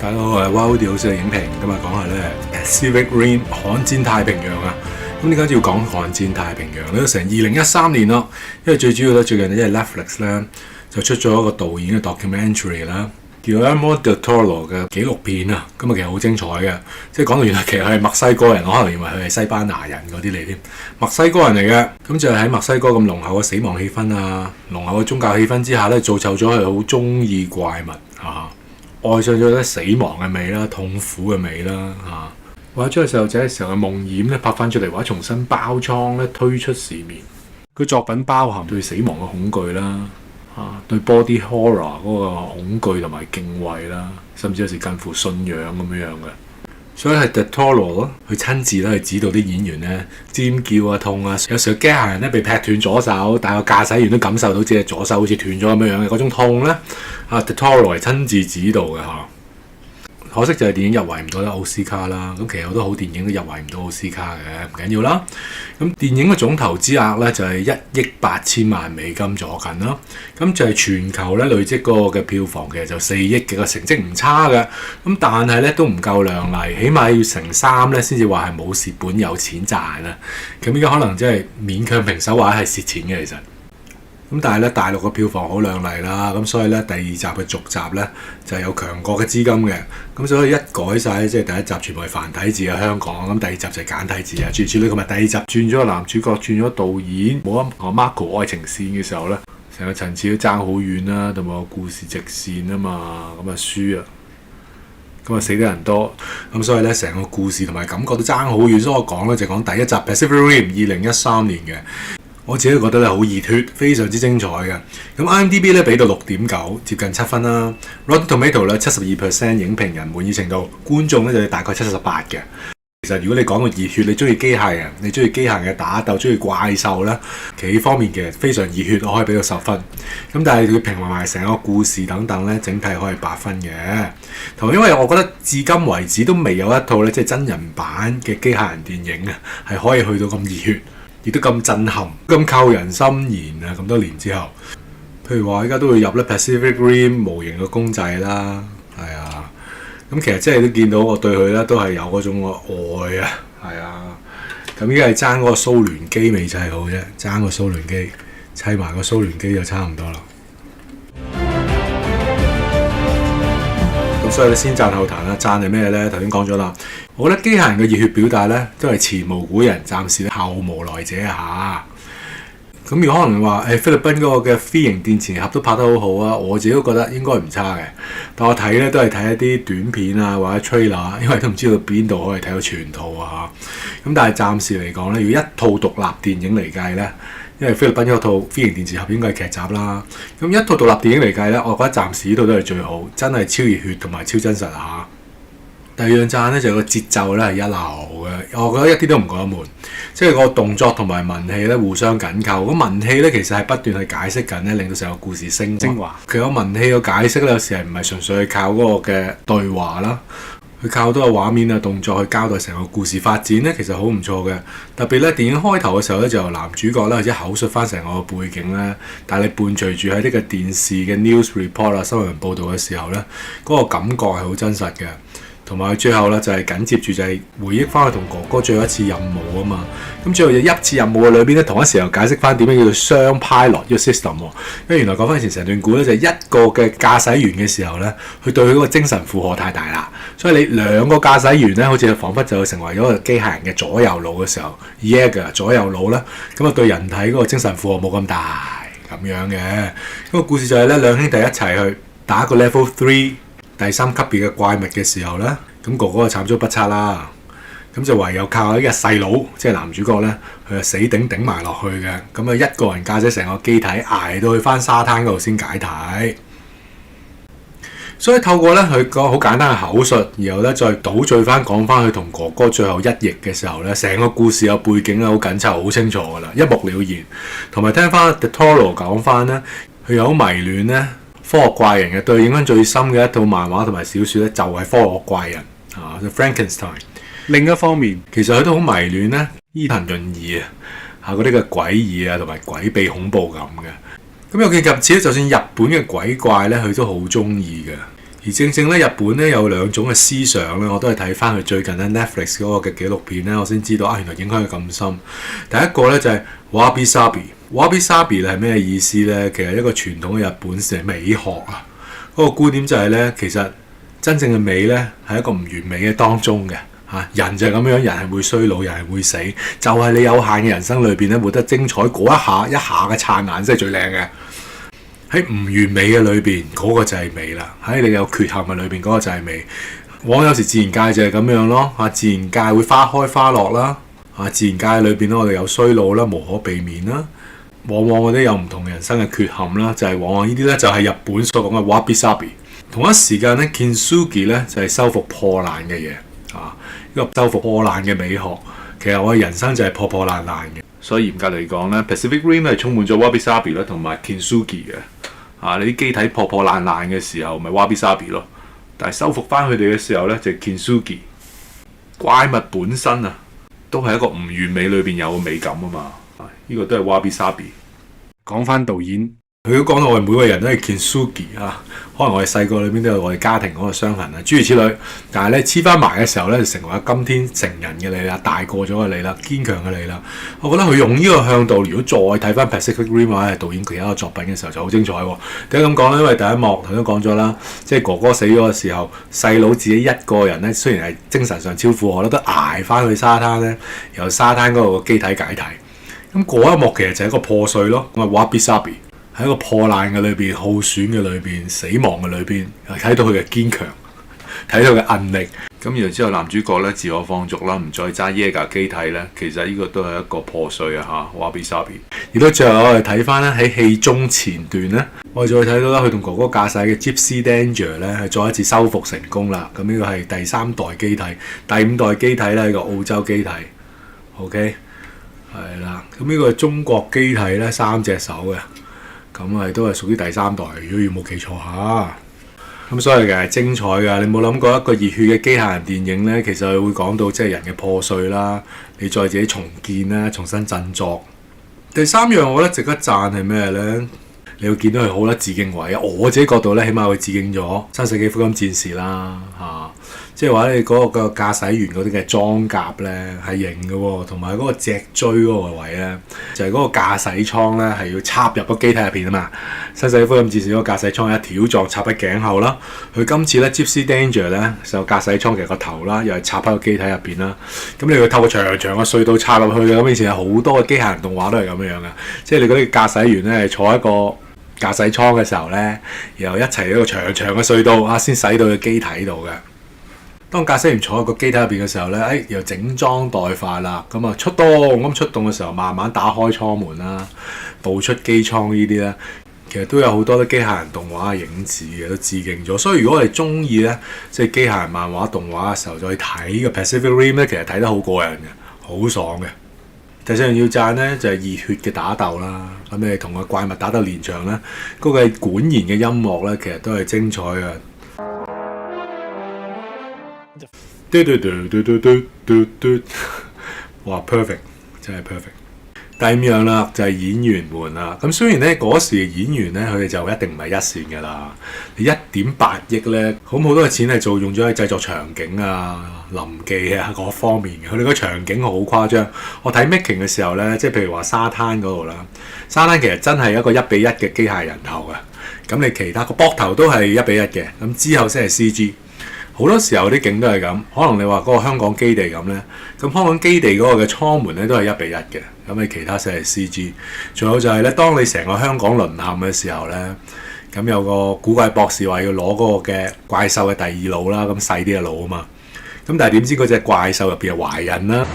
大家好，我係 Wild 好少嘅影評，今日講下咧 Pacific Rim 悍戰太平洋啊！咁點解要講悍戰太平洋咧？成2013年咯，因為最主要咧最近因為 Netflix 咧就出咗一個導演嘅 documentary 啦，叫 Guillermo del Toro 嘅紀錄片啊，咁啊其實好精彩嘅，即係講到原來其實佢係墨西哥人，我可能以為佢係西班牙人嗰啲嚟添，墨西哥人嚟嘅，咁就喺墨西哥咁濃厚嘅死亡氣氛啊，濃厚嘅宗教氣氛之下咧，造就咗佢好中意怪物啊！愛上咗咧死亡嘅味啦、痛苦嘅味啦嚇，或者將細路仔嘅時候嘅夢魘咧拍翻出嚟，或者重新包裝咧推出市面。佢作品包含對死亡嘅恐懼啦，對 body horror 嗰個恐懼同埋敬畏啦，甚至有時近乎信仰咁樣嘅。所以係 del Toro 咯，佢親自咧去指導啲演員咧尖叫啊、痛啊，有時候機械人咧被劈斷左手，但係個駕駛員都感受到自己左手好似斷咗咁樣嘅嗰種痛咧。del Toro 係親自指導嘅嚇，可惜就係電影入圍唔到啦奧斯卡啦。咁其實好多好電影都入圍唔到奧斯卡嘅，唔緊要啦。咁電影嘅總投資額咧就係1億8千萬美金左近啦。咁就係全球咧累積嗰個嘅票房其實就4億嘅，個成績唔差嘅。咁但係咧都唔夠亮麗，起碼要乘3咧先至話係冇蝕本有錢賺啊。咁依家可能真係勉強平手或者係蝕錢嘅其實。咁但係咧大陸嘅票房好亮麗啦，咁所以咧第二集嘅續集咧就係有強國嘅資金嘅，咁所以一改晒即係第一集全部係繁體字嘅香港，咁第二集就係簡體字啊，諸如此類。咁啊第二集轉咗個男主角，轉咗導演，冇啊 Marco 愛情線嘅時候咧，成個層次都爭好遠啦，同埋個故事直線啊嘛，咁啊輸啊，咁啊死得人多，咁所以咧成個故事同埋感覺都爭好遠，所以我講咧就講第一集 Pacific Rim 2013年嘅。我自己覺得咧好熱血，非常之精彩嘅。咁 IMDB 咧俾到6.9，接近7分啦。Rotten Tomato 咧72% 影評人滿意程度，觀眾咧就大概78嘅。其實如果你講個熱血，你中意機械人，你中意機械人嘅打鬥，中意怪獸咧，其實呢方面其實非常熱血，我可以俾到10分。咁但係佢評埋成個故事等等咧，整體可以8分嘅。同埋因為我覺得至今為止都未有一套咧即係真人版嘅機械人電影啊，係可以去到咁熱血。亦都咁震撼、咁扣人心弦啊！咁多年之後，譬如話依家都會入咧 Pacific Rim 模型嘅公仔啦，係啊，咁其實即係都見到我對佢咧都係有嗰種愛啊，係啊，咁依家係爭嗰個蘇聯機未砌好啫，爭個蘇聯機砌埋個蘇聯機就差唔多啦。所以你先讚後彈啦，讚係咩咧？頭先講咗啦，我覺得機械人嘅熱血表達咧，都係前無古人，暫時後無來者啊！咁如果可能話，菲律賓嗰個嘅 V 型電池盒都拍得好好啊，我自己都覺得應該唔差嘅。但我睇咧都係睇一啲短片啊或者 trailer，因為都唔知道邊度可以睇到全套啊嚇。咁但係暫時嚟講咧，如果一套獨立電影嚟計咧，因為菲律賓嗰套 V 型電池盒應該係劇集啦，咁一套獨立電影嚟計咧，我覺得暫時呢套都係最好，真係超熱血同埋超真實啊！第二樣讚咧就係個節奏咧係一流嘅，我覺得一啲都唔覺得悶，即係個動作同埋文戲咧互相緊扣。咁文戲咧其實係不斷去解釋緊咧，令到成個故事升華。其實個文戲嘅解釋咧有時係唔係純粹去靠嗰個嘅對話啦。佢靠多個畫面啊動作去交代成個故事發展咧，其實好唔錯嘅。特別咧電影開頭嘅時候咧，就由男主角咧或者口述翻成個背景咧，但係你伴隨住喺呢個電視嘅 news report 啊新聞報導嘅時候咧，嗰個感覺係好真實嘅。同埋最後咧就係緊接住就係回憶翻去同哥哥最後一次任務啊嘛。咁最後一次任務嘅裏邊咧，同一時候解釋翻點樣叫做雙 pilot 呢個 system 喎。因為原來講翻以前成段故咧，就係一個嘅駕駛員嘅時候咧，佢對佢嗰個精神負荷太大啦，所以你兩個駕駛員咧，好似彷彿就成為咗個機械人嘅左右腦嘅時候 嘅左右腦咧，咁啊對人體嗰個精神負荷冇咁大咁樣嘅。咁個故事就係咧兩兄弟一齊去打個 level 3。第3級別嘅怪物嘅時候咧，咁哥哥就慘遭不測啦，咁就唯有靠呢個細佬，即係男主角咧，佢就死頂埋落去嘅，咁啊一個人駕駛成個機體捱到去翻沙灘嗰度先解體。所以透過咧佢個好簡單嘅口述，然後咧再倒敍翻講翻佢同哥哥最後一役嘅時候咧，成個故事有背景咧好緊湊、好清楚噶啦，一目了然。同埋聽翻 del Toro 講翻咧，佢有好迷戀咧。科學怪人嘅對影響最深嘅一套漫畫同埋小說咧，就係科學怪人啊，就 Frankenstein。另一方面，其實佢都好迷戀咧伊藤潤二嗰啲嘅詭異啊同埋詭秘恐怖感嘅。咁有見及此咧，就算日本嘅鬼怪咧，佢都好中意嘅。而正正咧，日本咧有兩種嘅思想咧，我都係睇翻佢最近咧 Netflix 嗰個嘅紀錄片咧，我先知道啊，原來影響佢咁深。第一個咧就係 Wabi Sabi。Wabi Sabi 係咩意思咧？其實一個傳統嘅日本嘅美學啊，嗰個觀點就係咧，其實真正嘅美咧係一個唔完美嘅當中嘅嚇。人就係咁樣，人係會衰老，人係會死，就係你有限嘅人生裏邊咧，活得精彩嗰一下嘅燦爛先係最靚嘅。喺唔完美嘅裏邊，嗰個就係美啦。喺你有缺陷嘅裏邊，嗰個就係美。往往有時自然界就係咁樣咯。嚇，自然界會花開花落啦。嚇，自然界裏邊咧，我哋有衰老啦，無可避免啦。往往我哋有唔同人生嘅缺陷啦，就係往往呢啲咧就係日本所講嘅 Wabi Sabi。同一時間咧 Kintsugi 咧就係修復破爛嘅嘢。啊，呢個修復破爛嘅美學，其實我嘅人生就係破破爛爛嘅。所以嚴格嚟講咧 Pacific Rim 係充滿咗 Wabi Sabi 啦，同埋 Kintsugi 嘅。你啲機體破破爛爛嘅時候，咪 Wabi Sabi 咯。但係修復翻佢哋嘅時候咧，就係 Kintsugi。怪物本身啊，都係一個唔完美裏邊有美感啊嘛。呢個都係 Wabi Sabi。講翻導演，佢都講到我哋每個人都係 Kintsugi 啊。可能我哋細個裏邊都有我哋家庭嗰個傷痕啊，諸如此類。但係咧黐翻埋嘅時候咧，就成為今天成人嘅你啦，大個咗嘅你啦，堅強嘅你啦。我覺得佢用呢個向度，如果再睇翻 Pacific Rim 或者係導演其他嘅作品嘅時候，就好精彩喎。點解咁講咧？因為第一幕頭先講咗啦，即係哥哥死咗嘅時候，細佬自己一個人咧，雖然係精神上超負荷，都捱翻去沙灘咧，由沙灘嗰度個機體解體。咁嗰一幕其實就係一個破碎咯，咁啊 Wabi Sabi。喺一個破爛嘅裏邊、耗損嘅裏邊、死亡嘅裏邊，睇到佢嘅堅強，睇到佢嘅韌力。咁然後之後男主角咧自我放逐啦，唔再揸 Jaeger 機體咧，其實呢個都係一個破碎啊嚇 Wabi Sabi。而到最後我哋睇翻咧喺戲中前段咧，我哋再睇到啦，佢同哥哥駕駛嘅 Gypsy Danger 咧係再一次修復成功啦。咁呢個係第三代機體，第五代機體咧係個澳洲機體。OK， 係啦。咁呢個係中國機體咧，3隻手嘅。咁係都係屬於第三代，如果冇記錯嚇。咁所以其實係精彩㗎。你冇諗過一個熱血嘅機械人電影呢？其實佢會講到即係人嘅破碎啦，你再自己重建啦，重新振作。第三樣我覺得值得讚係咩呢？你會見到佢好得致敬位啊！我自己角度呢，起碼佢致敬咗《新世紀福音戰士》啦嚇。即係話你嗰個駕駛員嗰啲嘅裝甲咧係型嘅喎，同埋嗰個脊椎嗰個位咧，就係嗰個駕駛艙咧係要插入個機體入邊啊嘛。新世紀福音戰士嗰個駕駛艙係一條狀插喺頸後啦。佢今次咧 Gypsy Danger 咧就駕駛艙其實個頭啦，又係插喺個機體入邊啦。咁你要透過長長嘅隧道插入去嘅。咁以前有好多嘅機械人動畫都係咁樣嘅，即係你嗰啲駕駛員咧坐喺個駕駛艙嘅時候咧，然後一齊喺個長長嘅隧道先駛到個機體度嘅。當駕駛員坐喺個機體入邊嘅時候咧，又整裝待發啦，咁啊出動嘅時候，慢慢打開艙門啦，步出機艙呢啲咧，其實都有好多啲機械人動畫嘅影子嘅，都致敬咗。所以如果我哋中意咧，即係機械人漫畫動畫嘅時候，再睇個 Pacific Rim 咧，其實睇得好過癮嘅，好爽嘅。第四樣要讚咧就係熱血嘅打鬥啦，咁你同個怪物打鬥連場咧，嗰個管弦嘅音樂咧，其實都係精彩嘅。哇 perfect， 真係 perfect。第五樣啦，就係演員們啦。咁雖然咧嗰時嘅演員咧，佢哋就一定唔係一線㗎啦。你1.8億咧，好多嘅錢係用咗喺製作場景啊、臨記啊各方面嘅。佢哋個場景好誇張。我睇 making 嘅時候咧，即係譬如話沙灘嗰度啦，沙灘其實真係一個1比1嘅機械人頭嘅。咁你其他個膊頭都係1比1嘅，咁之後先係 CG。好多時候啲景都係咁，可能你話嗰個香港基地咁呢，咁香港基地嗰個嘅艙門呢都係1比1嘅，咁你其他先係 CG。仲有就係呢，當你成個香港淪陷嘅時候呢，咁有個古怪博士話要攞嗰個嘅怪獸嘅第二腦啦，咁細啲嘅腦啊嘛，咁但係點知嗰隻怪獸入邊係懷孕啦。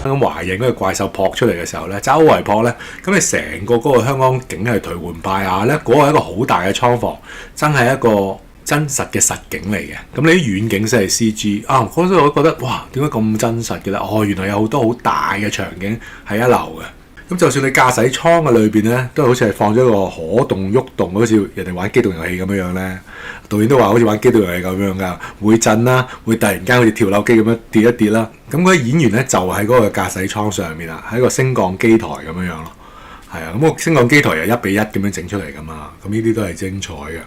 咁懷孕嗰個怪獸撲出嚟嘅時候呢，周圍撲呢，咁你成個嗰個香港景係頹垣敗瓦呢，嗰個係一個好大嘅倉房，真係一個真實嘅實景嚟嘅。咁你啲遠景先係 CG 啊！嗰陣我覺得哇，點解咁真實嘅咧？哦，原來有好多好大嘅場景係一流嘅。咁就算你駕駛艙嘅裏邊咧，都好似係放咗個可動喐動，好似人哋玩機動遊戲咁樣咧。導演都話好似玩機動遊戲咁樣㗎，會震啦，會突然間好似跳樓機咁樣跌一跌啦。咁嗰啲演員咧就喺嗰個駕駛艙上面啦，喺個升降機台咁樣咯。係啊，咁個升降機台又1比1咁樣整出嚟㗎嘛。咁呢啲都係精彩嘅。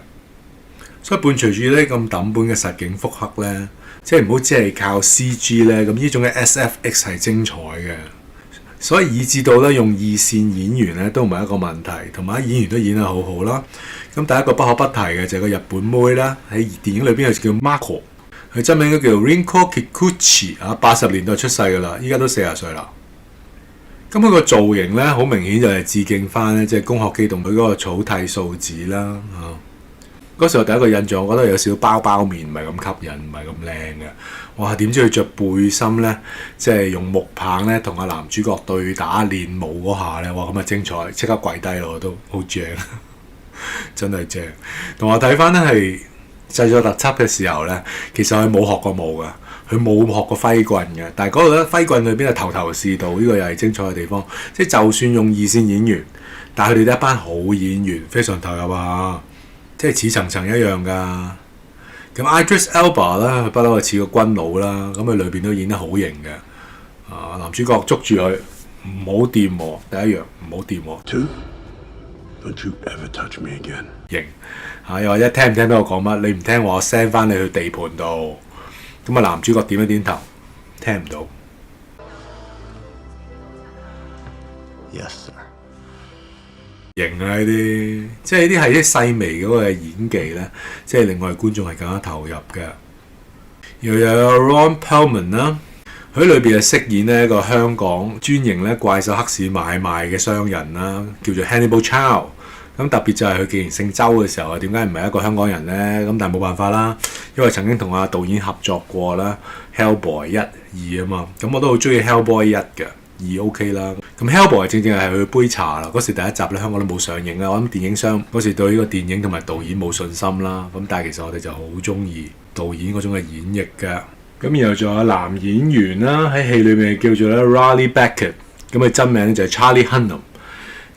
所以伴隨住呢咁抌本嘅實景復刻咧，即係唔好只係靠 CG 咧，咁呢種嘅 SFX 係精彩嘅。所以以至到咧用二線演員咧都唔係一個問題，同埋演員都演得好好啦。咁第一個不可不提嘅就係個日本妹啦，喺電影裏邊就叫 Mako， 佢真名都叫 Rinko Kikuchi 啊，80年代出世噶啦，依家都40歲啦。咁佢個造型咧好明顯就係致敬翻咧，即係《攻殼機動隊》嗰個草薙素子啦。嗰時候第一個印象，我覺得有少少包包面，唔係咁吸引，唔係咁靚嘅。哇！點知佢着背心咧，即係用木棒咧同阿男主角對打練武嗰下咧，哇！咁啊精彩，即刻跪低咯，都好正，真係正。同我睇翻咧係製作特輯嘅時候咧，其實佢冇學過武噶，佢冇學過揮棍嘅。但係嗰度咧揮棍裏邊係頭頭是道，呢個又係精彩嘅地方。即係就算用二線演員，但係佢哋都一班好演員，非常投入啊！即係似層層一樣噶。咁 Idris Elba 啦，佢不嬲係似個軍佬啦。咁佢裏邊都演得好型嘅。男主角捉住佢，唔好掂喎，第一樣唔好掂喎。Don't you ever touch me again。型又或者聽唔聽到我講乜？你唔聽我 send 翻你去地盤度。咁啊，男主角點一點頭，聽唔到。Yes sir。型啊！呢啲即係呢啲係啲細微嗰個演技咧，即係令我哋觀眾係更加投入嘅。又有 Ron Perlman 啦，佢喺裏邊係飾演呢一個香港專營咧怪獸黑市買賣嘅商人啦，叫做 Hannibal Chow。咁特別就係佢既然姓周嘅時候啊，點解唔係一個香港人咧？咁但係冇辦法啦，因為曾經同阿導演合作過啦，《Hellboy 1、2》啊嘛。咁我都好中意《Hellboy 1》嘅。2 OK 啦，咁 Hellboy 正正係佢杯茶啦。嗰時第一集咧香港都冇上映啦，我諗電影商嗰時對呢個電影同埋導演冇信心啦。咁但係其實我哋就好中意導演嗰種嘅演繹嘅。咁然後仲有男演員啦，喺戲裏面叫做咧 Riley Beckett， 咁佢真名咧就係 Charlie Hunnam。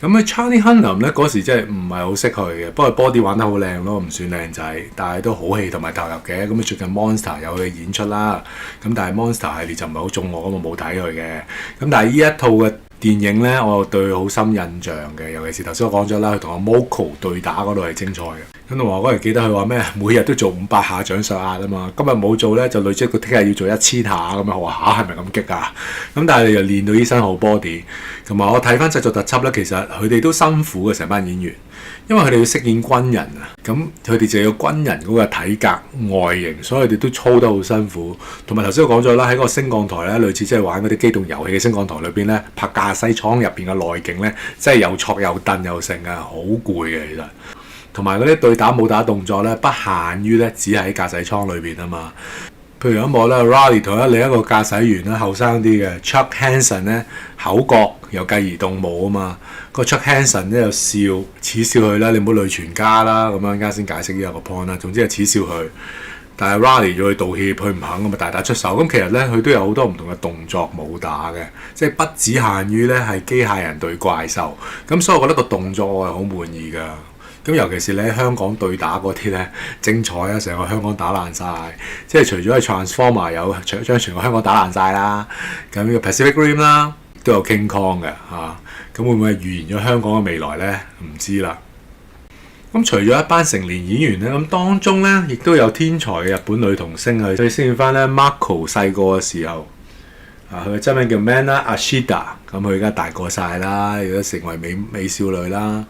咁佢 Charlie Hunnam 咧嗰時真係唔係好識佢嘅，不過 body 玩得好靚咯，唔算靚仔，但係都好戲同埋投入嘅。咁佢最近 Monster 有佢演出啦，咁但係 Monster 系列就唔係好中我，咁我冇睇佢嘅。咁但係呢一套嘅電影咧，我對佢好深印象嘅，尤其是頭先我講咗啦，佢同阿 Moko 對打嗰度係精彩嘅。咁同埋我嗰日記得佢話咩，每日都做500下掌上壓啊嘛，今日冇做咧就累積佢聽日要做1000下咁樣。我話嚇係咪咁激啊？咁但係你又練到呢身好 body， 同埋我睇翻製作特輯咧，其實佢哋都辛苦嘅成班演員，因為佢哋要飾演軍人啊，咁佢哋就要軍人嗰個體格外形，所以佢哋都操得好辛苦。同埋頭先我講咗啦，喺嗰個升降台咧，類似即係玩嗰啲機動遊戲嘅升降台裏邊咧，拍駕駛艙入邊嘅內景咧，真係又挫又蹬又成啊，好攰嘅其實。同埋嗰啲對打武打動作咧，不限於咧只係喺駕駛艙裏邊啊嘛。譬如有一幕咧 Riley 同另一個駕駛員咧，後生啲嘅 Chuck Hanson 咧，口角又繼而動武啊嘛。個 Chuck Hanson 咧又笑恥笑佢啦，你唔好累全家啦咁樣。而家先解釋呢個 point 啦。總之係恥笑佢，但係 Riley 要佢道歉，佢唔肯咁啊，大打出手。咁其實咧佢都有好多唔同嘅動作武打嘅，即係不只限於咧係機械人對怪獸。咁所以我覺得個動作我係好滿意㗎。咁尤其是你喺香港對打嗰啲咧，精彩啊！成個香港打爛晒，即係除咗係 Transformer 有將全個香港打爛晒啦，咁呢個 Pacific Rim 啦都有 King Kong 嘅嚇，咁會唔會係預言咗香港嘅未來咧？唔知啦。咁除咗一班成年演員咧，咁當中咧亦都有天才嘅日本女童星啊！所以先翻咧 Mako 細個嘅時候，佢嘅真名叫 Mana Ashida， 咁佢而家大個晒啦，亦都成為美少女啦。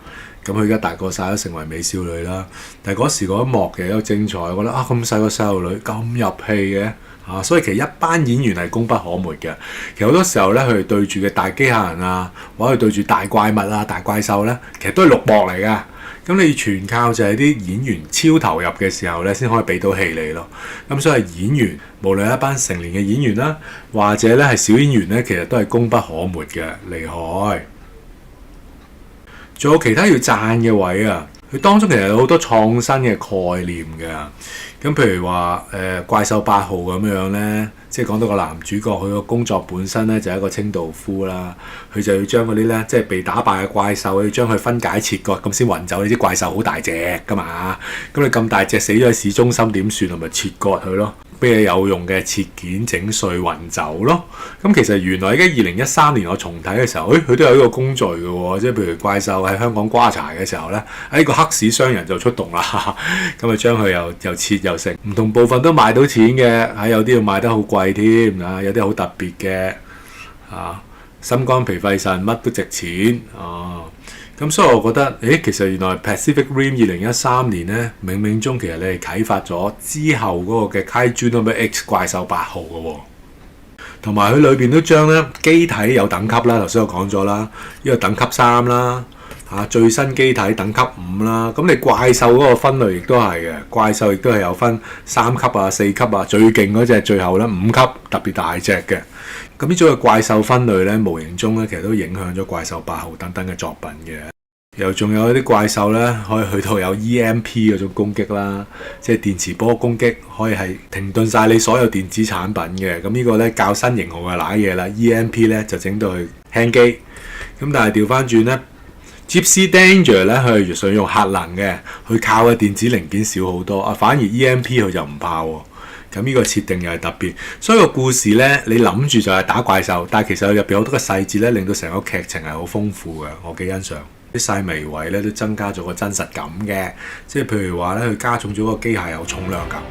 咁佢而家大個晒都成為美少女啦，但係嗰時嗰一幕嘅一個精彩，我覺得啊咁細個細路女咁入戲嘅所以其實一班演員係功不可沒嘅。其實好多時候咧，佢哋對住嘅大機械人啊，或者對住大怪物啊、大怪獸咧，其實都係綠幕嚟㗎。咁你全靠就係啲演員超投入嘅時候咧，先可以俾到戲你咯。咁所以演員無論係一班成年嘅演員啦，或者咧係小演員咧，其實都係功不可沒嘅，厲害。仲有其他要讚嘅位啊！佢當中其實有好多創新嘅概念嘅。咁譬如話怪獸8號咁樣咧，即係講到個男主角佢個工作本身咧就係一個清道夫啦，佢就要將嗰啲咧即係被打敗嘅怪獸，要將佢分解切割咁先運走。你啲怪獸好大隻㗎嘛，咁你咁大隻死咗喺市中心點算？咪切割佢咯。俾你有用嘅切件整碎運走咯。咁其實原來而家2013年我重睇嘅時候，佢都有呢個工序嘅喎，即係譬如怪獸喺香港瓜柴嘅時候咧，個黑市商人就出動啦，咁啊將佢又切又食，唔同部分都賣到錢嘅，有啲要賣得好貴添啊，有啲好特別嘅心肝脾肺腎乜都值錢咁所以我覺得，其實原來 Pacific Rim 2013年咧，冥冥中其實你係啟發咗之後嗰個嘅 Kaiju No. X 怪獸8號嘅喎，同埋佢裏邊都將咧機體有等級啦，頭先我講咗啦，呢個等級3啦，最新機體等級5啦，咁你怪獸嗰個分類亦都係嘅，怪獸亦都係有分3級啊、4級啊，最勁嗰隻最後咧5級特別大隻嘅。咁呢種嘅怪獸分類咧，無形中咧其實都影響咗怪獸8號等等嘅作品嘅。又仲有一啲怪獸咧，可以去到有 EMP 嗰種攻擊啦，即係電磁波攻擊，可以係停頓晒你所有電子產品嘅。咁呢個咧較新型號嘅瀨嘢啦 ，EMP 咧就整到佢輕機。咁但係調翻轉咧 ，Gypsy Danger 咧佢係想用核能嘅，佢靠嘅電子零件少好多反而 EMP 佢就唔怕喎。咁呢個設定又係特別，所以個故事咧，你諗住就係打怪獸，但係其實入邊好多嘅細節咧，令到成個劇情係好豐富嘅，我幾欣賞。啲細微位咧都增加咗個真實感嘅，即係譬如話咧，佢加重咗個機械有重量感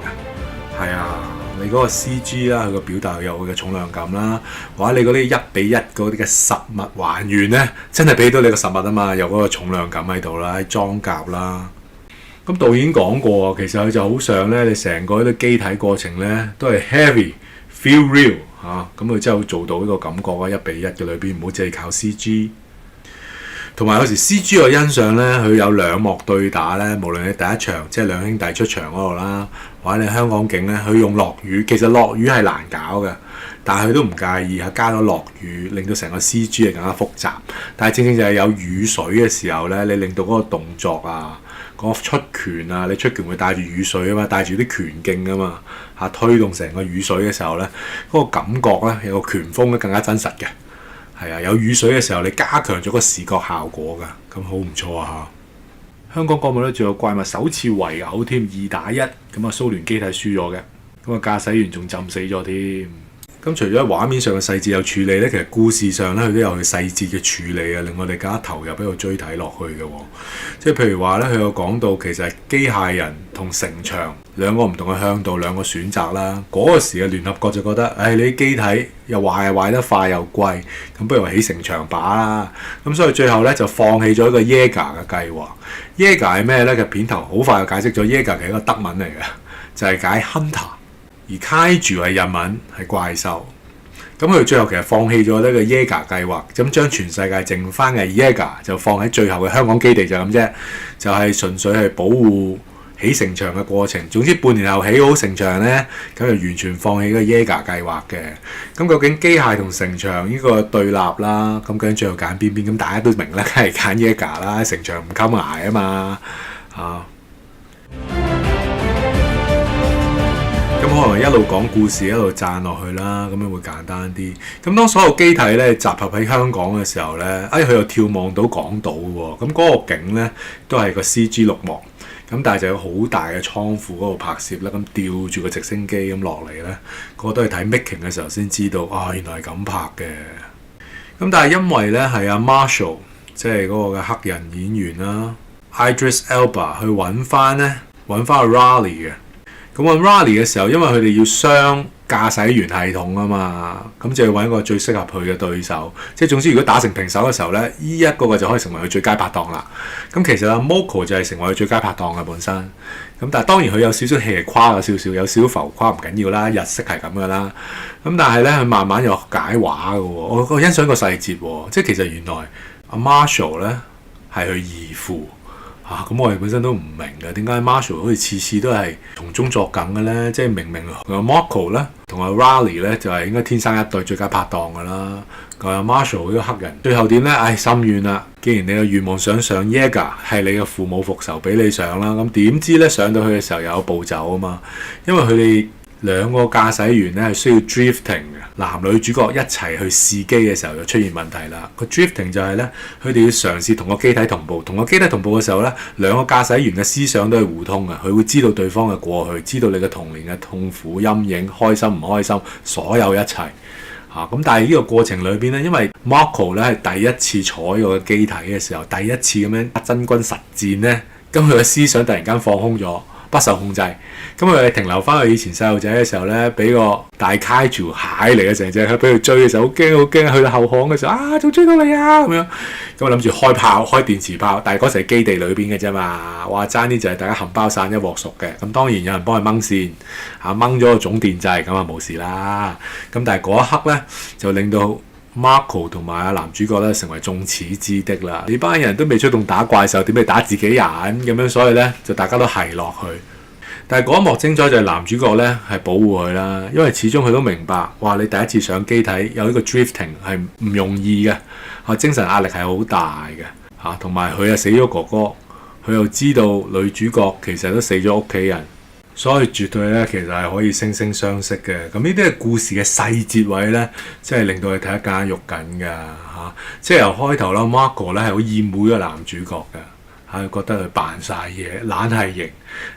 嘅，係啊，你嗰個 CG 啦，佢個表達有佢嘅重量感啦，或者你嗰啲1比1嗰啲嘅實物還原咧，真係俾到你個實物啊嘛，有嗰個重量感喺度啦，喺裝甲啦。咁導演講過，其實佢就好想咧，你成個啲機體過程咧都係 heavy feel real 咁佢真係做到呢個感覺啊，1比1嘅裏邊唔好淨係靠 CG。同埋有時 CG 我欣賞咧，佢有2幕對打咧，無論你第一場即係兩兄弟出場嗰度啦，或者你香港景咧，佢用落雨，其實落雨係難搞嘅，但係佢都唔介意加咗落雨，令到成個 CG 係更加複雜。但係正正就係有雨水嘅時候咧，你令到嗰個動作嗰個出拳你出拳會帶住雨水啊嘛，帶住啲拳勁啊嘛，推動成個雨水嘅時候咧，嗰個感覺咧有個拳風咧更加真實嘅。係啊，有雨水嘅時候，你加強咗個視覺效果㗎，咁好唔錯啊！香港國務咧仲有怪物首次圍毆添，2打1，咁蘇聯機體輸咗嘅，咁駕駛員仲浸死咗添。咁除咗畫面上嘅細節有處理咧，其實故事上咧佢都有佢細節嘅處理令我哋更加投入喺度追睇落去嘅。即係譬如話咧，佢有講到其實機械人同城牆兩個唔同嘅向度，兩個選擇啦。嗰個時嘅聯合國就覺得，你啲機體又壞得快又貴，咁不如起城牆靶啦。咁所以最後咧就放棄咗一個 Jaeger 嘅計劃。Jaeger 係咩咧？嘅片頭好快就解釋咗 Jaeger 係一個德文嚟嘅，就係解 hunter。而 Kaiju 係日文，係怪獸。咁佢最後其實放棄咗呢個 Jaeger 計劃，咁將全世界剩翻嘅 Jaeger 就放喺最後嘅香港基地就咁啫，就係純粹係保護起城牆嘅過程。總之半年後起好城牆咧，咁就完全放棄個 Jaeger 計劃嘅。咁究竟機械同城牆呢個對立啦，咁究竟最後揀邊邊？咁大家都明啦，梗係揀 Jaeger 啦，城牆唔襟捱啊嘛，咁可能一路講故事一路讚落去啦，咁樣會簡單啲。咁當所有機體咧集合喺香港嘅時候咧，佢又眺望到港島喎。咁嗰個景咧都係個 CG 綠幕，咁但係就有好大嘅倉庫嗰度拍攝啦。咁吊住個直升機咁落嚟咧，個個都係睇 making 嘅時候先知道，原來係咁拍嘅。咁但係因為咧係阿 Marshall 即係嗰個嘅黑人演員啦 ，Idris Elba 去揾翻阿 Riley 嘅。咁揾 Riley 嘅時候，因為佢哋要雙駕駛員系統啊嘛，咁就要揾一個最適合佢嘅對手。即係總之，如果打成平手嘅時候咧，呢一個就可以成為佢最佳拍檔啦。咁其實阿 Moko 就係成為佢最佳拍檔嘅本身。咁但係當然佢有少少戲係誇咗少少，有少少浮誇唔緊要啦，日式係咁噶啦。咁但係咧，佢慢慢又解畫嘅喎。我欣賞個細節喎，即係其實原來阿 Marshall 咧係佢義父。咁我哋本身都唔明嘅，點解 Marshall 好似次次都係從中作梗嘅咧？即係明明阿 Moko 咧同阿 Riley 咧就係應該天生一對最佳拍檔㗎啦。阿 Marshall 呢個黑人最後點咧？心軟啦！既然你嘅願望想上 Jaeger 係你嘅父母復仇俾你上啦，咁點知咧上到去嘅時候又有步驟啊嘛？因為佢哋兩個駕駛員咧係需要 drifting 嘅，男女主角一齊去試機嘅時候就出現問題啦。個 drifting 就係咧，佢哋要嘗試同個機體同步，同個機體同步嘅時候咧，兩個駕駛員嘅思想都係互通嘅，佢會知道對方嘅過去，知道你嘅童年嘅痛苦陰影，開心唔開心，所有一齊。咁但係呢個過程裏邊咧，因為 Marco 咧係第一次坐呢個機體嘅時候，第一次咁樣真軍實戰咧，咁佢嘅思想突然間放空咗，不受控制，咁佢停留翻去以前細路仔嘅時候咧，俾個大 Kaiju 蟹嚟嘅成隻，俾佢追嘅時候好驚好驚，去到後巷嘅時候啊，仲追到你啊咁樣，咁我諗住開炮開電磁炮，但係嗰時係基地裏邊嘅啫嘛，話爭啲就係大家冚包散一鑊熟嘅，咁當然有人幫佢掹線掹咗個總電掣，咁啊冇事啦，咁但係嗰一刻咧就令到Marco 同埋男主角咧成為眾矢之的啦！呢班人都未出動打怪獸，點去打自己人咁樣？所以咧就大家都係落去。但係嗰一幕精彩就係男主角咧係保護佢啦，因為始終佢都明白，哇！你第一次上機體有呢個 drifting 係唔容易嘅，精神壓力係好大嘅，同埋佢又死咗哥哥，佢又知道女主角其實都死咗屋企人。所以絕對咧，其實係可以惺惺相惜嘅。咁呢啲係故事嘅細節位咧，即係令到你睇得更加肉緊㗎嚇。即係由開頭啦 ，Marco 咧係好厭惡個男主角嘅嚇，覺得佢扮晒嘢，懶係型，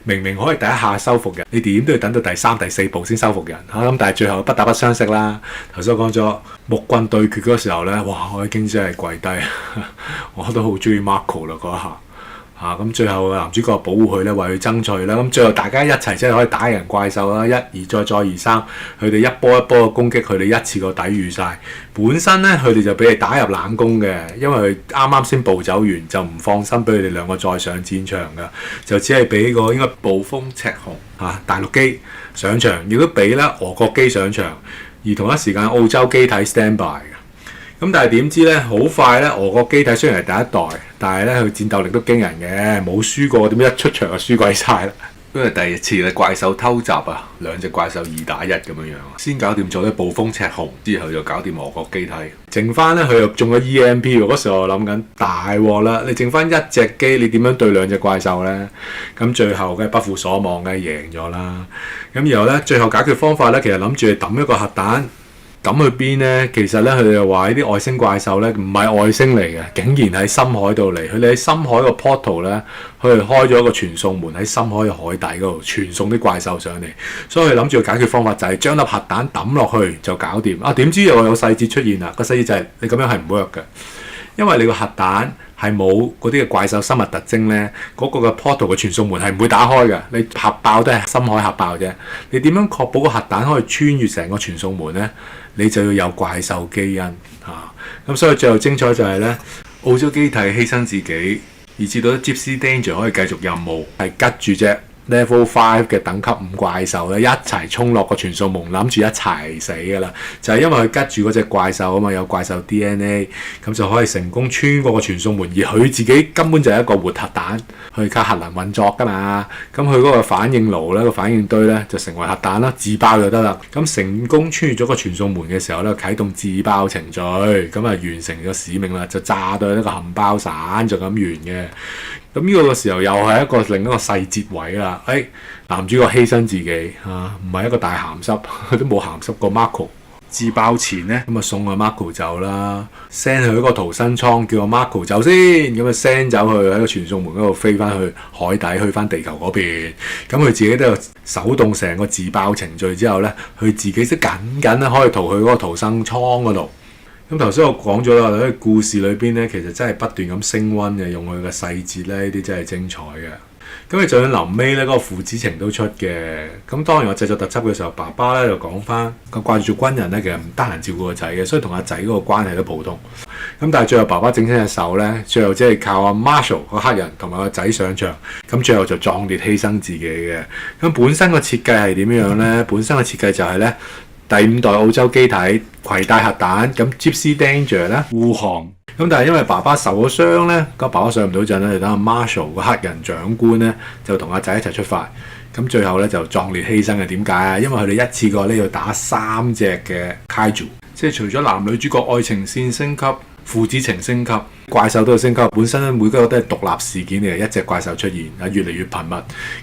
明明可以第一下收服人，你點都要等到第3、第4部先收服人嚇。咁但係最後不打不相識啦。頭先我講咗木棍對決嗰時候咧，哇！我已經真係跪低，我都好中意 Marco 啦嗰一下。咁最後男主角保護佢咧，為佢爭取啦。咁最後大家一齊真係可以打贏怪獸啦，一而再再而三，佢哋一波一波嘅攻擊，佢哋一次過抵禦晒。本身咧，佢哋就俾你打入冷宮嘅，因為佢啱啱先步走完，就唔放心俾佢哋兩個再上戰場㗎，就只係俾個應該暴風赤紅大陸機上場，亦都俾咧俄國機上場，而同一時間澳洲機體 stand by 嘅。咁但係點知咧，好快咧，俄國機體雖然係第一代，但係咧佢戰鬥力都驚人嘅，冇輸過，點解一出場就輸鬼晒啦？因為第二次嘅怪獸偷襲啊，兩隻怪獸2打1咁樣樣，先搞掂咗咧暴風赤紅，之後就搞掂俄國機體，剩翻咧佢又中咗 EMP 喎。嗰時候我諗緊大鑊啦，你剩翻一隻機，你點樣對兩隻怪獸咧？咁最後嘅不負所望嘅贏咗啦。咁然後咧，最後解決方法咧，其實諗住抌一個核彈。抌去邊咧？其實咧，佢哋又話呢啲外星怪獸咧，唔係外星嚟嘅，竟然喺深海度嚟。佢哋喺深海個 portal 咧，佢哋開咗一個傳送門喺深海嘅海底嗰度傳送啲怪獸上嚟。所以佢諗住解決方法就係將粒核彈抌落去就搞掂。點知又有細節出現啦。個細節就係你咁樣係唔 work 嘅，因為你個核彈係冇嗰啲嘅怪獸生物特徵咧，嗰個嘅 portal 嘅傳送門係唔會打開嘅。你核爆都係深海核爆啫。你點樣確保個核彈可以穿越成個傳送門咧？你就要有怪獸基因咁所以最後精彩就係咧，澳洲機體犧牲自己，以至到 Gypsy Danger 可以繼續任務，係吉住隻 Level 5嘅等級5怪獸咧，一齊衝落個傳送門，諗住一齊死㗎啦！就係因為佢吉住嗰隻怪獸啊嘛，有怪獸 DNA， 咁就可以成功穿過個傳送門，而佢自己根本就係一個活核彈，去靠核能運作㗎嘛。咁佢嗰個反應爐咧，個反應堆咧就成為核彈啦，自爆就得啦。咁成功穿越咗個傳送門嘅時候咧，啟動自爆程序，咁啊完成咗使命啦，就炸到一個冚包散，就咁完嘅。咁呢個時候又係一個另一個細節位啦。男主角犧牲自己唔係一個大鹹濕，都冇鹹濕過 Marco。自爆前咧，咁啊送阿 Marco 走啦 ，send 去一個逃生艙，叫阿 Marco 走先，咁啊 send 走去喺個傳送門嗰度飛翻去海底，去翻地球嗰邊。咁佢自己都有手動成個自爆程序之後咧，佢自己都緊咧可以逃去嗰個逃生艙嗰度。咁頭先我講咗啦，喺故事裏邊咧，其實真係不斷咁升溫嘅，用佢嘅細節咧，呢啲真係精彩嘅。咁你就算臨尾咧，嗰個父子情都出嘅。咁當然我製作特輯嘅時候，爸爸咧就講翻，佢掛住做軍人咧，其實唔得閒照顧個仔嘅，所以同阿仔嗰個關係都普通。咁但係最後爸爸整親隻手咧，最後即係靠阿 Marshall 個黑人同埋個仔上場，咁最後就壯烈犧牲自己嘅。咁本身個設計係點樣咧？本身嘅設計就係咧，第5代澳洲機體攜帶核彈，咁 Gypsy Danger 咧護航。咁但係因為爸爸受咗傷咧，個爸爸上唔到陣咧，就等阿 Marshall 個黑人長官咧就同阿仔一齊出發。咁最後咧就壯烈犧牲嘅。點解啊？因為佢哋一次過咧要打3隻嘅 Kaiju，即係除咗男女主角愛情線升級、父子情升級、怪獸都要升級。本身咧每個都係獨立事件嚟嘅，一隻怪獸出現啊，越嚟越頻密。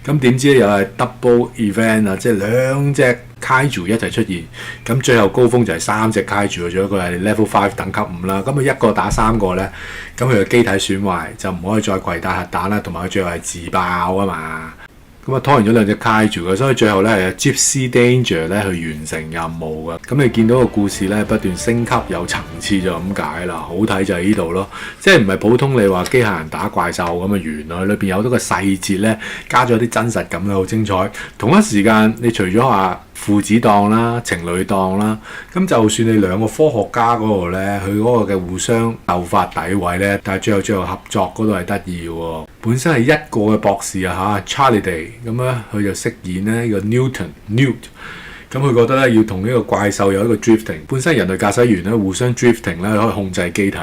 咁點知咧又係 double event 啊，即係2隻 Kaiju 一齊出現，咁最後高峰就係3隻 Kaiju，仲有一個係 Level 5等級5啦。咁佢一個打3個咧，咁佢嘅機體損壞就唔可以再攜帶核彈啦，同埋佢最後係自爆啊嘛。咁啊拖完咗2隻 Kaiju嘅，所以最後咧係 Gypsy Danger 咧去完成任務嘅。咁你見到個故事咧不斷升級有層次就咁解啦。好睇就係呢度咯，即係唔係普通你話機械人打怪獸咁嘅原來裏邊有好多個細節咧，加咗啲真實感咧，好精彩。同一時間你除咗話父子檔啦、情侶檔啦，咁就算你兩個科學家嗰度咧，佢嗰個嘅互相鬥法詆毀咧，但係最後合作嗰度係得意喎。本身係一個嘅博士啊嚇 Charlie Day 咁咧，佢就飾演咧呢個 Newt。咁佢覺得咧要同呢個怪獸有一個 drifting， 本身人類駕駛員咧互相 drifting 咧可以控制機體。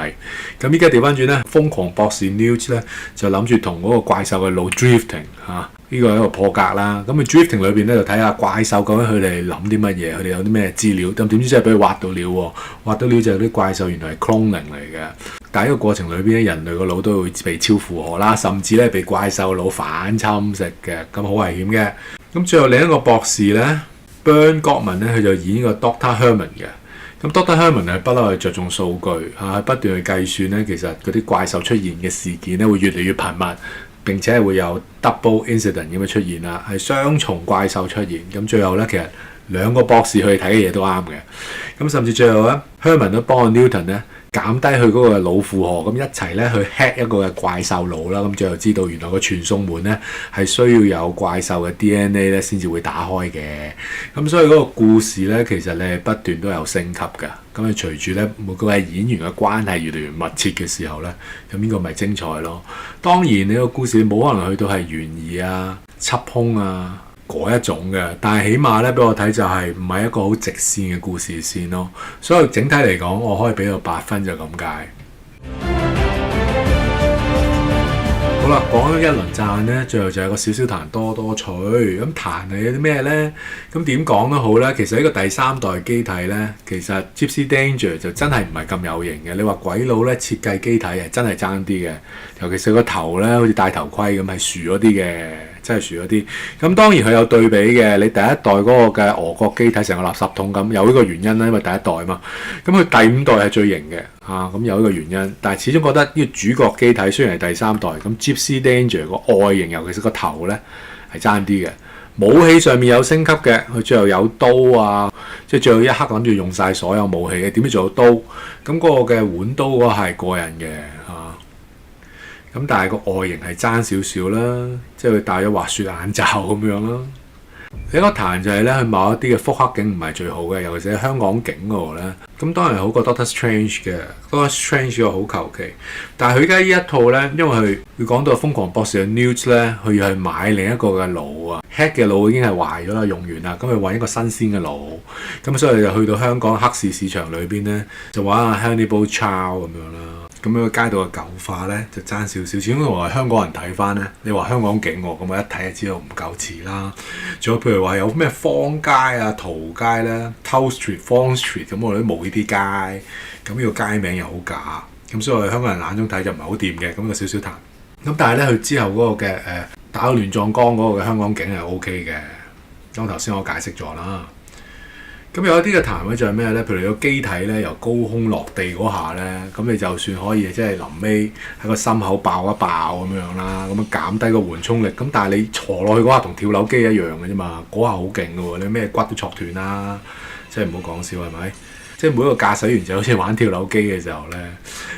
咁依家調翻轉咧，瘋狂博士 Newt 咧就諗住同嗰個怪獸嘅腦 drifting 嚇。呢個係一個破格啦，咁佢 drifting 裏邊咧就睇下怪獸究竟佢哋諗啲乜嘢，佢哋有啲咩資料，咁點知真係俾佢挖到料喎，挖到料就係啲怪獸原來係 cloning 嚟嘅，但係呢個過程裏邊咧，人類個腦都會被超負荷啦，甚至咧被怪獸腦反侵蝕嘅，咁好危險嘅。咁最後另一個博士咧 Burn Gottman 咧，佢就演呢個 Dr. Herman 嘅。咁 Dr. Herman 係不嬲係着重數據嚇，不斷去計算咧，其實嗰啲怪獸出現嘅事件咧會越嚟越頻密。並且係會有 double incident 咁嘅出現啦，係雙重怪獸出現。咁最後咧，其實兩個博士去睇嘅嘢都啱嘅。咁甚至最後咧 Herman 都幫阿 Newton 咧減低佢嗰個腦負荷，咁一齊咧去 hack 一個嘅怪獸腦啦。咁最後知道原來個傳送門咧係需要有怪獸嘅 DNA 咧先至會打開嘅。咁所以嗰個故事咧，其實你係不斷都有升級㗎。咁你隨住咧每個係演員嘅關係越嚟越密切嘅時候咧，咁呢個咪精彩咯。當然你個故事冇可能去到係懸疑啊、緝兇啊嗰一種嘅，但係起碼咧俾我睇就係唔係一個好直線嘅故事線咯。所以整體嚟講，我可以俾到8分就咁解。好啦，講咗一輪讚咧，最後就有個少少彈多多趣。咁彈係有啲咩咧？咁點講都好啦。其實呢個第3代機體咧，其實 Gypsy Danger 就真係唔係咁有型嘅。你話鬼佬咧設計機體係真係爭啲嘅，尤其是個頭咧好似戴頭盔咁係豎咗啲嘅，真係豎咗啲。咁當然佢有對比嘅，你第一代嗰個嘅俄國機體成個垃圾桶咁，有呢個原因啦，因為第一代嘛。咁佢第5代係最型嘅。咁有呢個原因，但係始終覺得呢個主角機體雖然係第3代，咁 Gypsy Danger 個外形，尤其是個頭咧係爭啲嘅。武器上面有升級嘅，佢最後有刀啊，即係最後一刻諗住用晒所有武器嘅，點知仲有刀？咁嗰個嘅碗刀嗰個係過癮嘅嚇。咁但係個外形係爭少少啦，即係佢戴咗滑雪眼罩咁樣啦。另一個彈就係咧，佢某一啲嘅複刻景唔係最好嘅，尤其是喺香港景嗰度咧。咁當然好過 Doctor Strange 嘅，Doctor Strange 個好求其。但係佢而家呢一套咧，因為佢講到瘋狂博士嘅 Newt 咧，佢要去買另一個嘅腦啊 ，hack 嘅腦已經係壞咗啦，用完啦，咁佢揾一個新鮮嘅腦。咁所以就去到香港黑市市場裏邊咧，就玩阿 Hannibal Chow 咁樣啦。咁樣個街道嘅舊化咧就爭少少，始終我係香港人睇翻咧，你話香港景喎，咁我一睇就知道唔夠似啦。仲有譬如話有咩方街啊、桃街咧、Town Street、Fong Street 咁，我哋都冇呢啲街，咁呢個街名又好假，咁所以我哋香港人眼中睇就唔係好掂嘅，咁個少少彈。咁但係咧，佢之後嗰個嘅打到亂葬崗嗰個嘅香港景係 OK 嘅，咁頭先我解釋咗啦。咁有一啲嘅彈位就係咩咧？譬如你個機體咧由高空落地嗰下咧，咁你就算可以即係臨尾喺個心口爆一爆咁樣啦，咁樣減低個緩衝力。咁但係你坐落去嗰下同跳樓機一樣嘅啫嘛，嗰下好勁嘅喎，你咩骨都挫斷啦，即係唔好講笑係咪？即係每一個駕駛員就好似玩跳樓機嘅時候咧，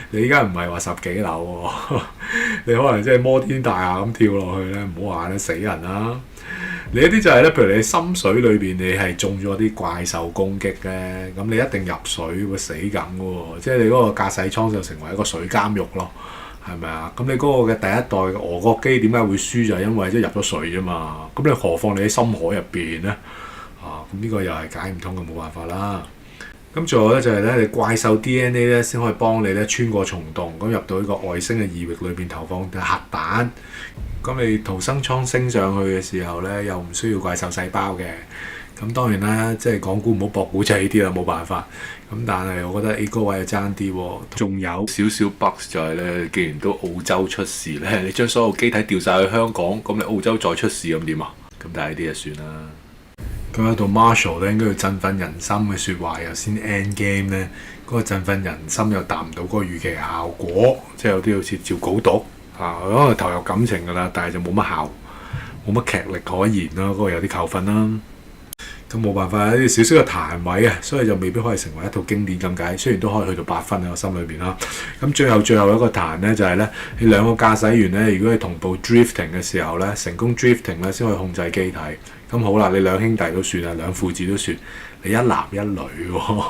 你依家唔係話10幾樓喎，你可能即係摩天大廈咁跳落去咧，唔好話咧死人啦。你一啲就係咧，譬如你深水裏邊，你係中咗啲怪獸攻擊咧，咁你一定入水會死緊嘅喎，即係你嗰個駕駛艙就成為一個水監獄咯，係咪啊？咁你嗰個嘅第一代嘅俄國機點解會輸就係因為即係入咗水啫嘛，咁你何況你喺深海入邊咧？咁呢個又係解唔通嘅，冇辦法啦。咁最後咧就係咧，你怪獸 DNA 咧先可以幫你咧穿過蟲洞，咁入到呢個外星嘅異域裏邊投放核彈。咁你逃生艙升上去嘅時候咧，又唔需要怪獸細胞嘅。咁當然啦，即係講古唔好博古仔呢啲啦，冇辦法。咁但係我覺得 A 嗰位又爭啲喎。仲有少少 bug 就係咧，既然都澳洲出事咧，你將所有機體調晒去香港，咁你澳洲再出事咁點啊？咁但係呢啲就算啦。咁喺度 Marshall 咧應該要振奮人心嘅説話又先 end game 咧，嗰個振奮人心又達唔到嗰個預期效果，即係有啲好似照稿讀可能投入感情㗎啦，但係就冇乜效，冇乜劇力可言啦，嗰個有啲扣分啦。咁冇辦法，有啲少少嘅彈位啊，所以就未必可以成為一套經典咁解。雖然都可以去到8分喺我心裏邊啦。咁最後一個彈呢，就係呢：你兩個駕駛員呢，如果係同步 drifting 嘅時候呢，成功 drifting 呢先可以控制機體。咁好啦，你兩兄弟都算啦，兩父子都算，你一男一女喎。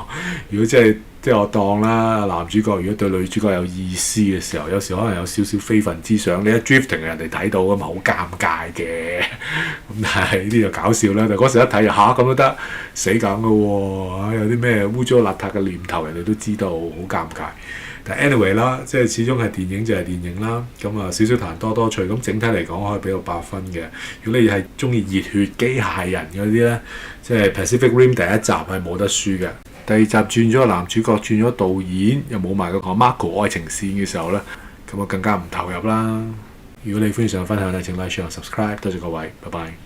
如果即係我當啦，男主角如果對女主角有意思嘅時候，有時可能有少少非分之想，你一 drifting 人哋睇到咁好尷尬嘅。咁但係呢啲就搞笑啦。但嗰時一睇咁都得，死梗嘅喎，有啲咩污糟邋遢嘅念頭，人哋都知道，好尷尬。但 anyway 啦，即係始終係電影就係電影啦。咁少少彈多趣。咁整體嚟講可以俾到8分嘅。如果你係中意熱血機械人嗰啲咧，即係 Pacific Rim 第一集係冇得輸嘅。第二集轉咗個男主角，轉咗導演，又冇埋嗰個 Marco 愛情線嘅時候咧，咁更加唔投入啦。如果你歡迎上分享咧，請 like、share、subscribe，多謝各位，拜拜。